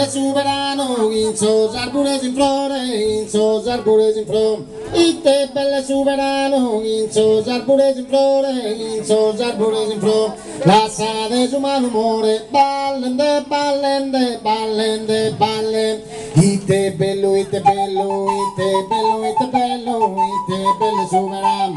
Sovrano, in so arbores in flore, in so arbores in flore. Ite belle sovrano, in so arbores in flore, in so arbores in flore. La sade su malumore, ballende, ballende, ballende, ballen. Ite bello, ite bello, ite bello, ite bello, ite belle sovrano.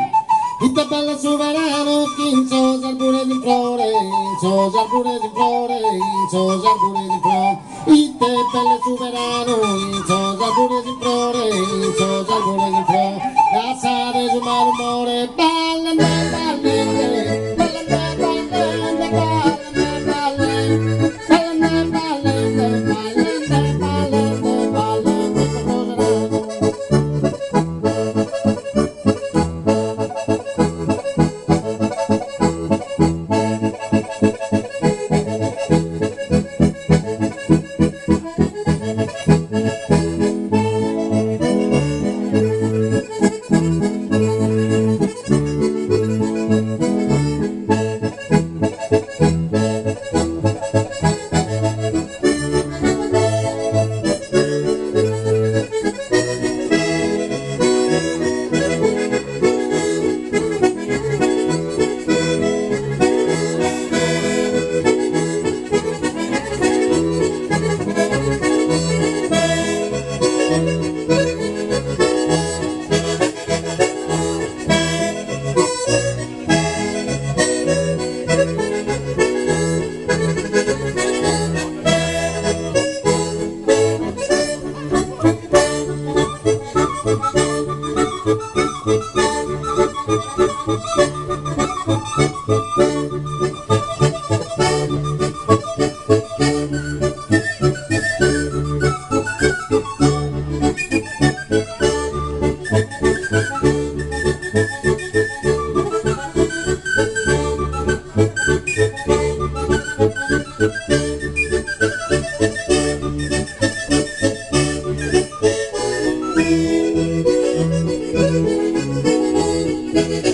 Ite belle sovrano, in so arbores in flore, in so arbores in flore, in so arbores in flore. Ite belle sovrano, in so arbores in flore, in so arbores in flore. La sade su malumore, ballende, ballende, ballende, ballende, ballende, ballende, ballende, ballende, ballende, ballende, ballende, Thank you.